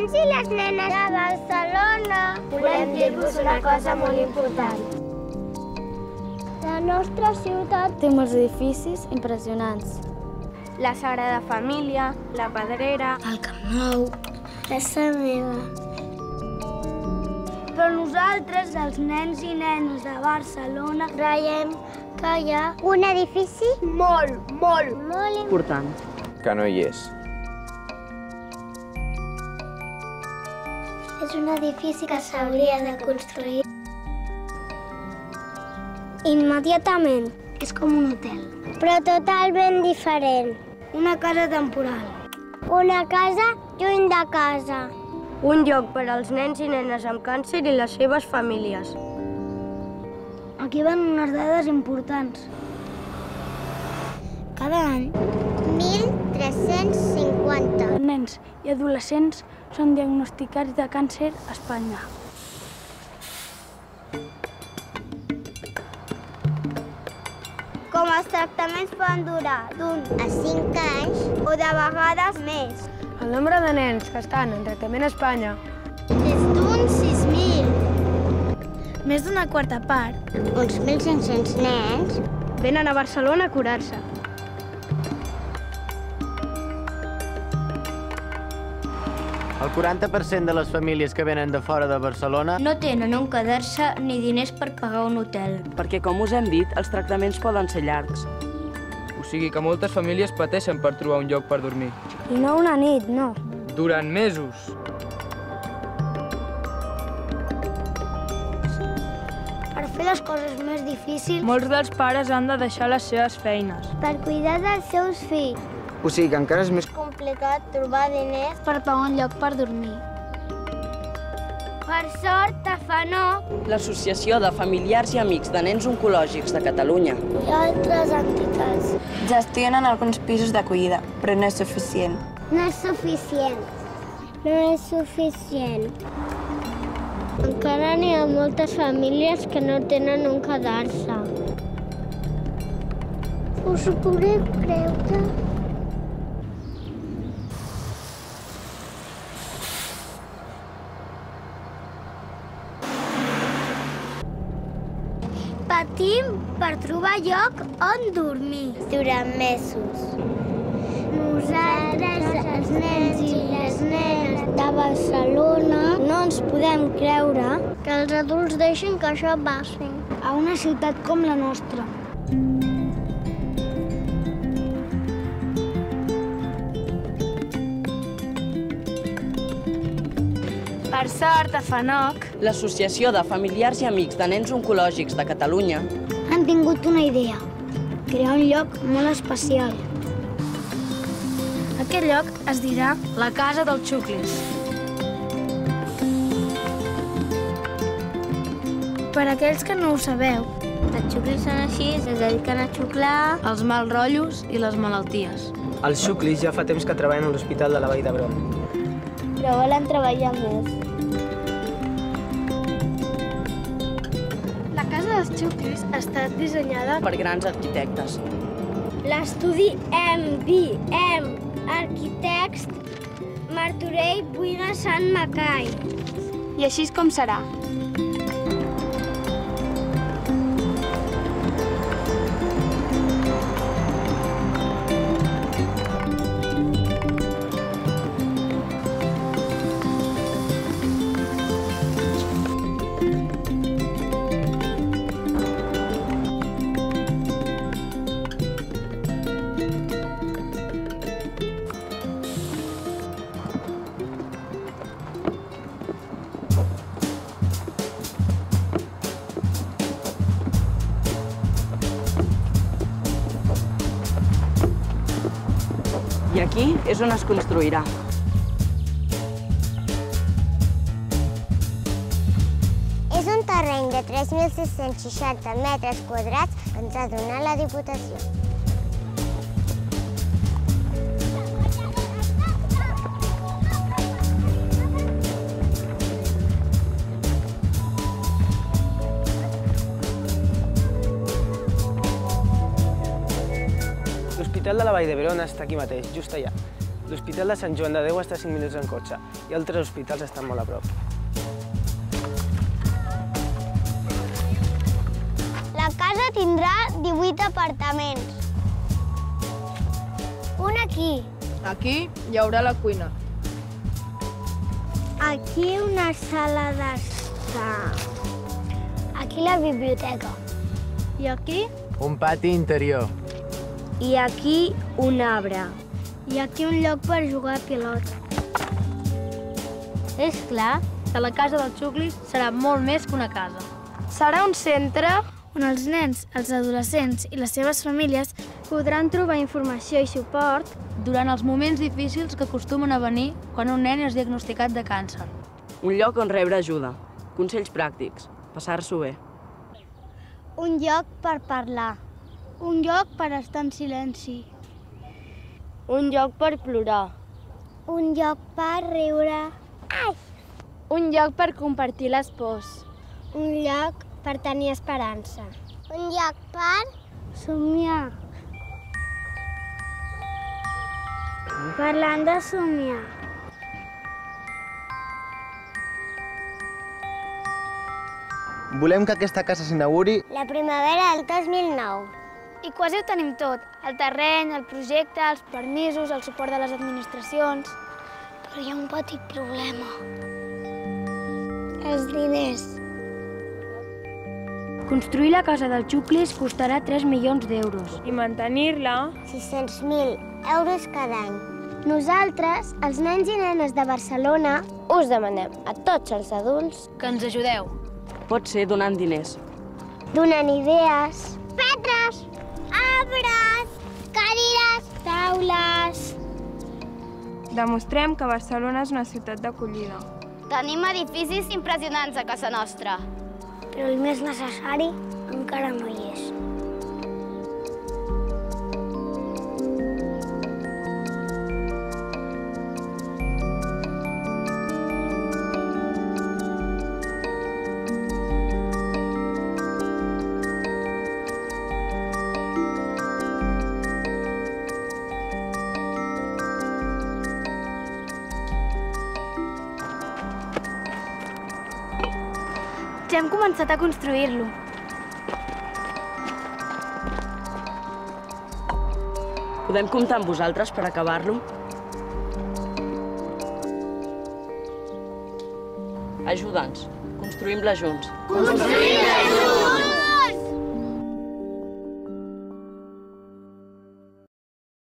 nens i les nenes de Barcelona, volem dir-vos una cosa molt important. La nostra ciutat té molts edificis impressionants. La Sagrada Família, la Pedrera, el Camp Nou, casa meva. però nosaltres, els nens i nenes de Barcelona, Creiem que hi ha un edifici molt Important. Que no hi és. És un edifici que s'hauria de construir immediatament. És com un hotel. Però totalment diferent. Una casa temporal. Una casa lluny de casa. Un lloc per als nens i nenes amb càncer i les seves famílies. Aquí van unes dades importants. Cada any, 1.350. Nens i adolescents són diagnosticats de càncer a Espanya. Com els tractaments poden durar d'1 a 5 anys o de vegades més. El nombre de nens que estan en tractament a Espanya És d''uns 6.000. més d'una quarta part Uns 1.500 nens Venen a Barcelona a curar-se. El 40% de les famílies que venen de fora de Barcelona No tenen on quedar-se ni diners per pagar un hotel. Perquè, com us hem dit, els tractaments poden ser llargs. O sigui que moltes famílies pateixen per trobar un lloc per dormir. i no una nit, no. Durant mesos. Per fer les coses més difícils, Molts dels pares han de deixar les seves feines. per cuidar dels seus fills. O sigui que encara és més Complicat trobar diners. Per pagar un lloc per dormir. Per sort, a FANOC L'Associació de Familiars i Amics de Nens Oncològics de Catalunya i altres entitats. Gestionen alguns pisos d'acollida, però no és suficient. No és suficient. No és suficient. Encara n'hi ha moltes famílies que no tenen on quedar-se. Us ho podeu creure? Patim per trobar lloc on dormir durant mesos. Nosaltres, els nens i les nenes de Barcelona, no ens podem creure que els adults deixin que això passi a una ciutat com la nostra. Per sort, a FANOC l'Associació de Familiars i Amics de Nens Oncològics de Catalunya Han tingut una idea. Crear un lloc molt especial. Aquest lloc es dirà la Casa dels Xuclis. Per aquells que no ho sabeu, Els xuclis són així, es dediquen a xuclar. els mals rotllos i les malalties. Els xuclis ja fa temps que treballen a l'Hospital de la Vall d'Hebron. Però volen treballar més. La Casa dels Xuclis ha estat dissenyada per grans arquitectes. L'estudi MBM Arquitects Martorell Buina Sant Macai. I així és com serà. I aquí és on es construirà. És un terreny de 3.660 metres quadrats que ens ha donat la Diputació. L'Hospital de la Vall d'Hebron està aquí mateix, just allà. L'Hospital de Sant Joan de Déu està a 5 minuts en cotxe i altres hospitals estan molt a prop. La casa tindrà 18 apartaments. Un aquí. Aquí hi haurà la cuina. Aquí una sala d'estar. Aquí la biblioteca. I aquí? Un pati interior. I aquí un arbre. I aquí un lloc per jugar a pilota. És clar que la casa del Xucli serà molt més que una casa. Serà un centre on els nens, els adolescents i les seves famílies podran trobar informació i suport durant els moments difícils que acostumen a venir quan un nen és diagnosticat de càncer. Un lloc on rebre ajuda, consells pràctics, passar-s'ho bé. Un lloc per parlar. Un lloc per estar en silenci. un lloc per plorar. Un lloc per riure. Ai! Un lloc per compartir les pors. Un lloc per tenir esperança. Un lloc per somiar. Parlant de somiar. Volem que aquesta casa s'inauguri La primavera del 2009. I quasi ho tenim tot. El terreny, el projecte, els permisos, el suport de les administracions. Però hi ha un petit problema. Els diners. Construir la casa del Xuclis costarà 3 milions d'euros. I mantenir-la... 600.000 euros cada any. Nosaltres, els nens i nenes de Barcelona, us demanem a tots els adults Que ens ajudeu. Pot ser donant diners. donant idees. Pedres, arbres, cadires, taules. Demostrem que Barcelona és una ciutat d'acollida. Tenim edificis impressionants a casa nostra. Però el més necessari encara no hi és. Ja hem començat a construir-lo. Podem comptar amb vosaltres per acabar-lo? Ajuda'ns. Construïm-la junts. Construïm-la junts!